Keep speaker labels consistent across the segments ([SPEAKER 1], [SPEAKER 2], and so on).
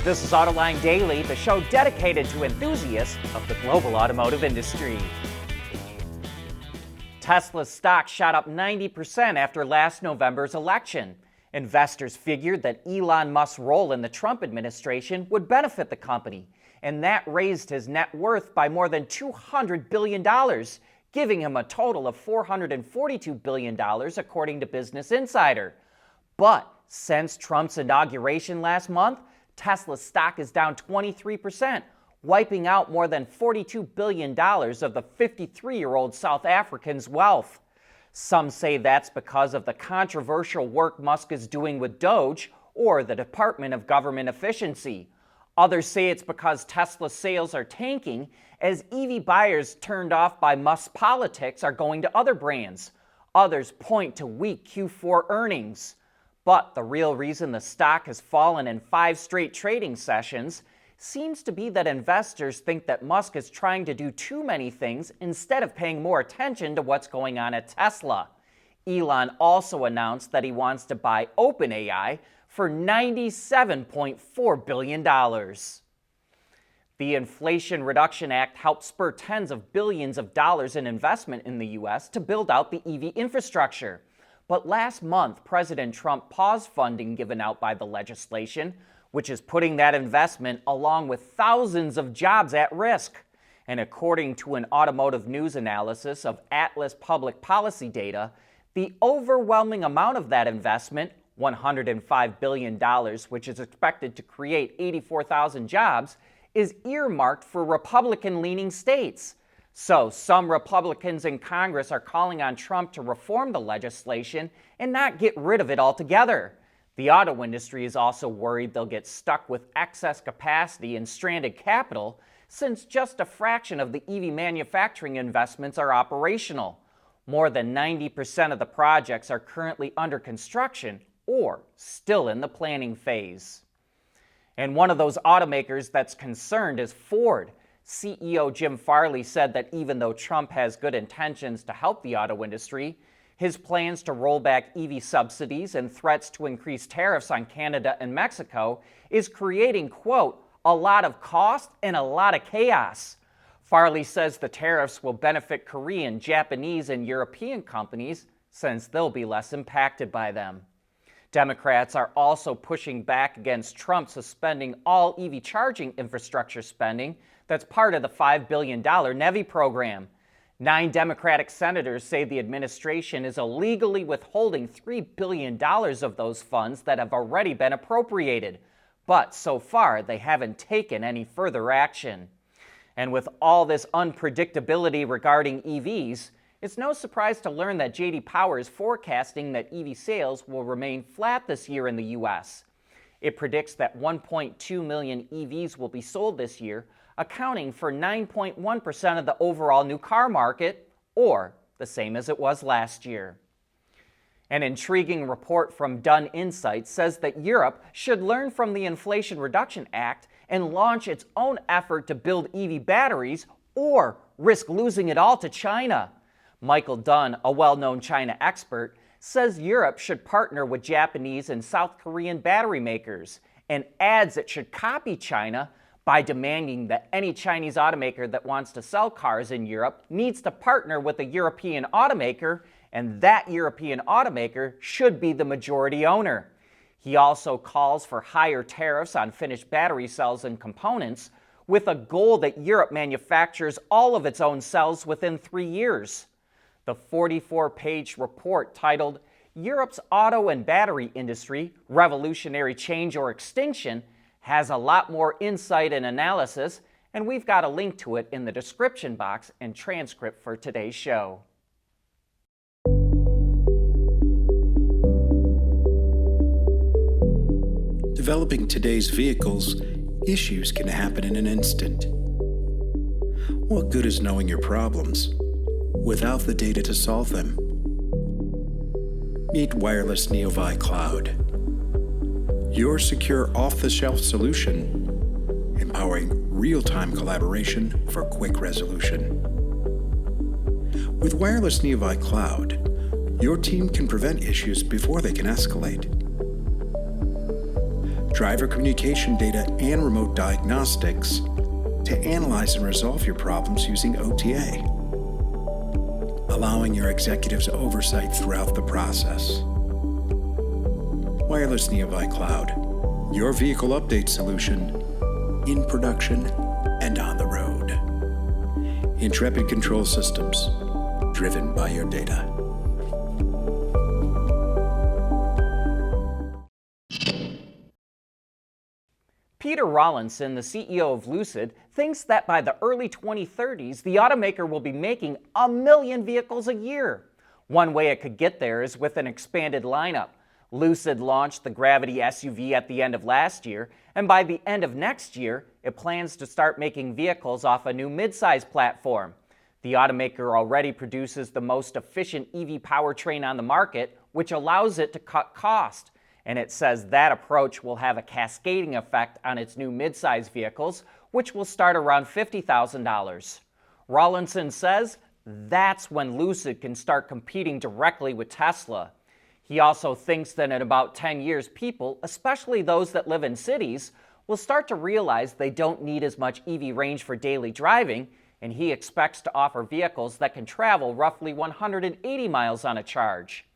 [SPEAKER 1] This is Autoline Daily, the show dedicated to enthusiasts of the global automotive industry. Tesla's stock shot up 90% after last November's election. Investors figured that Elon Musk's role in the Trump administration would benefit the company, and that raised his net worth by more than $200 billion, giving him a total of $442 billion, according to Business Insider. But since Trump's inauguration last month, Tesla's stock is down 23%, wiping out more than $42 billion of the 53-year-old South African's wealth. Some say that's because of the controversial work Musk is doing with Doge or the Department of Government Efficiency. Others say it's because Tesla sales are tanking as EV buyers turned off by Musk's politics are going to other brands. Others point to weak Q4 earnings. But the real reason the stock has fallen in 5 straight trading sessions seems to be that investors think that Musk is trying to do too many things instead of paying more attention to what's going on at Tesla. Elon also announced that he wants to buy OpenAI for $97.4 billion. The Inflation Reduction Act helped spur tens of billions of dollars in investment in the U.S. to build out the EV infrastructure. But last month, President Trump paused funding given out by the legislation, which is putting that investment along with thousands of jobs at risk. And according to an automotive news analysis of Atlas public policy data, the overwhelming amount of that investment, $105 billion, which is expected to create 84,000 jobs, is earmarked for Republican-leaning states. So some Republicans in Congress are calling on Trump to reform the legislation and not get rid of it altogether. The auto industry is also worried they'll get stuck with excess capacity and stranded capital since just a fraction of the EV manufacturing investments are operational. More than 90% of the projects are currently under construction or still in the planning phase. And one of those automakers that's concerned is Ford. CEO Jim Farley said that even though Trump has good intentions to help the auto industry, his plans to roll back EV subsidies and threats to increase tariffs on Canada and Mexico is creating, quote, a lot of cost and a lot of chaos. Farley says the tariffs will benefit Korean, Japanese, and European companies since they'll be less impacted by them. Democrats are also pushing back against Trump suspending all EV charging infrastructure spending that's part of the $5 billion NEVI program. 9 Democratic senators say the administration is illegally withholding $3 billion of those funds that have already been appropriated. But so far, they haven't taken any further action. And with all this unpredictability regarding EVs, it's no surprise to learn that J.D. Power is forecasting that EV sales will remain flat this year in the U.S. It predicts that 1.2 million EVs will be sold this year, accounting for 9.1% of the overall new car market, or the same as it was last year. An intriguing report from Dunn Insights says that Europe should learn from the Inflation Reduction Act and launch its own effort to build EV batteries or risk losing it all to China. Michael Dunn, a well-known China expert, says Europe should partner with Japanese and South Korean battery makers and adds it should copy China by demanding that any Chinese automaker that wants to sell cars in Europe needs to partner with a European automaker, and that European automaker should be the majority owner. He also calls for higher tariffs on finished battery cells and components, with a goal that Europe manufactures all of its own cells within 3 years. The 44-page report titled Europe's Auto and Battery Industry, Revolutionary Change or Extinction has a lot more insight and analysis, and we've got a link to it in the description box and transcript for today's show.
[SPEAKER 2] Developing today's vehicles, issues can happen in an instant. What good is knowing your problems without the data to solve them? Meet Wireless Neovi Cloud, your secure off-the-shelf solution, empowering real-time collaboration for quick resolution. With Wireless Neovi Cloud, your team can prevent issues before they can escalate. driver communication data, and remote diagnostics to analyze and resolve your problems using OTA, allowing your executives oversight throughout the process. Wireless Nearby Cloud, your vehicle update solution in production and on the road. Intrepid Control Systems, driven by your data.
[SPEAKER 1] Peter Rawlinson, the CEO of Lucid, thinks that by the early 2030s, the automaker will be making 1 million vehicles a year. One way it could get there is with an expanded lineup. Lucid launched the Gravity SUV at the end of last year, and by the end of next year, it plans to start making vehicles off a new midsize platform. The automaker already produces the most efficient EV powertrain on the market, which allows it to cut cost. And it says that approach will have a cascading effect on its new midsize vehicles, which will start around $50,000. Rawlinson says that's when Lucid can start competing directly with Tesla. He also thinks that in about 10 years, people, especially those that live in cities, will start to realize they don't need as much EV range for daily driving, and he expects to offer vehicles that can travel roughly 180 miles on a charge.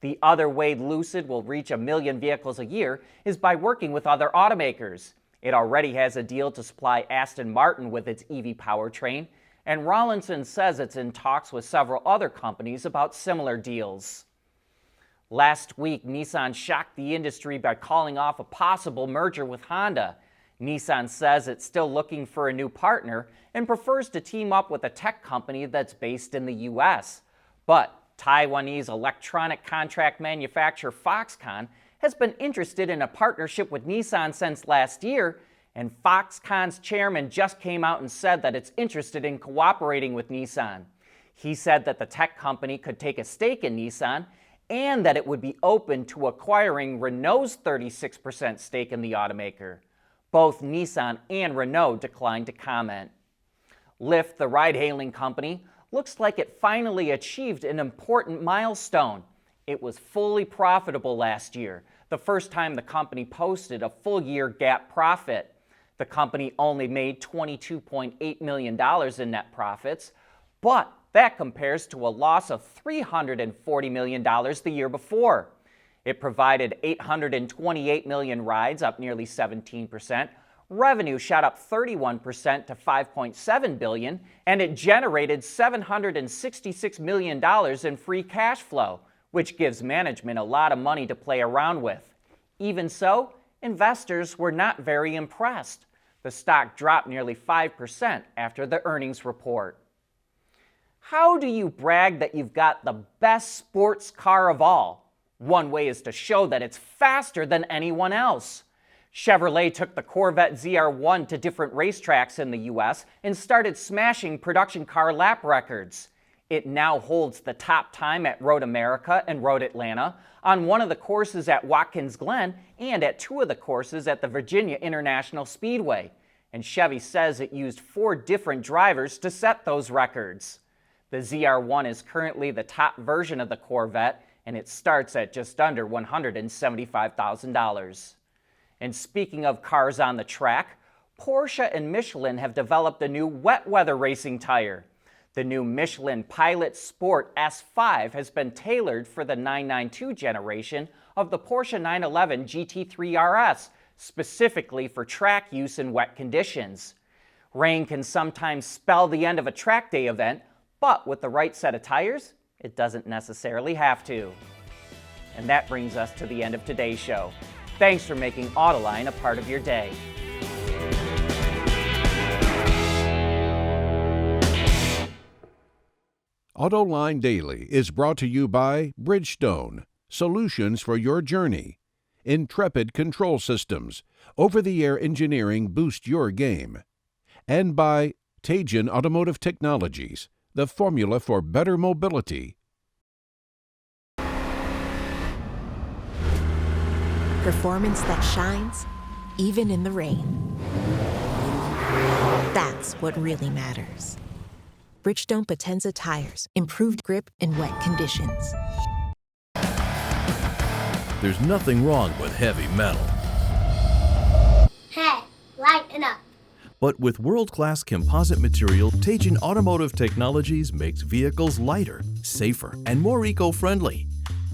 [SPEAKER 1] The other way Lucid will reach 1 million vehicles a year is by working with other automakers. It already has a deal to supply Aston Martin with its EV powertrain, and Rawlinson says it's in talks with several other companies about similar deals. Last week, Nissan shocked the industry by calling off a possible merger with Honda. Nissan says it's still looking for a new partner and prefers to team up with a tech company that's based in the U.S. But Taiwanese electronic contract manufacturer Foxconn has been interested in a partnership with Nissan since last year, and Foxconn's chairman just came out and said that it's interested in cooperating with Nissan. He said that the tech company could take a stake in Nissan and that it would be open to acquiring Renault's 36% stake in the automaker. Both Nissan and Renault declined to comment. Lyft, the ride-hailing company, looks like it finally achieved an important milestone. It was fully profitable last year, the first time the company posted a full-year GAAP profit. The company only made $22.8 million in net profits, but that compares to a loss of $340 million the year before. It provided 828 million rides, up nearly 17%. Revenue shot up 31% to $5.7 billion, and it generated $766 million in free cash flow, which gives management a lot of money to play around with. Even so, investors were not very impressed. The stock dropped nearly 5% after the earnings report. How do you brag that you've got the best sports car of all? One way is to show that it's faster than anyone else. Chevrolet took the Corvette ZR1 to different racetracks in the U.S. and started smashing production car lap records. It now holds the top time at Road America and Road Atlanta, on one of the courses at Watkins Glen, and at 2 of the courses at the Virginia International Speedway. And Chevy says it used 4 different drivers to set those records. The ZR1 is currently the top version of the Corvette, and it starts at just under $175,000. And speaking of cars on the track, Porsche and Michelin have developed a new wet weather racing tire. The new Michelin Pilot Sport S5 has been tailored for the 992 generation of the Porsche 911 GT3 RS, specifically for track use in wet conditions. Rain can sometimes spell the end of a track day event, but with the right set of tires, it doesn't necessarily have to. And that brings us to the end of today's show. Thanks for making Autoline a part of your day.
[SPEAKER 3] Autoline Daily is brought to you by Bridgestone, solutions for your journey. Intrepid Control Systems, over-the-air engineering boost your game. And by Teijin Automotive Technologies, the formula for better mobility.
[SPEAKER 4] Performance that shines, even in the rain. That's what really matters. Bridgestone Potenza tires, improved grip in wet conditions.
[SPEAKER 5] There's nothing wrong with heavy metal. tighten up.
[SPEAKER 6] But with world-class composite material, Teijin Automotive Technologies makes vehicles lighter, safer, and more eco-friendly.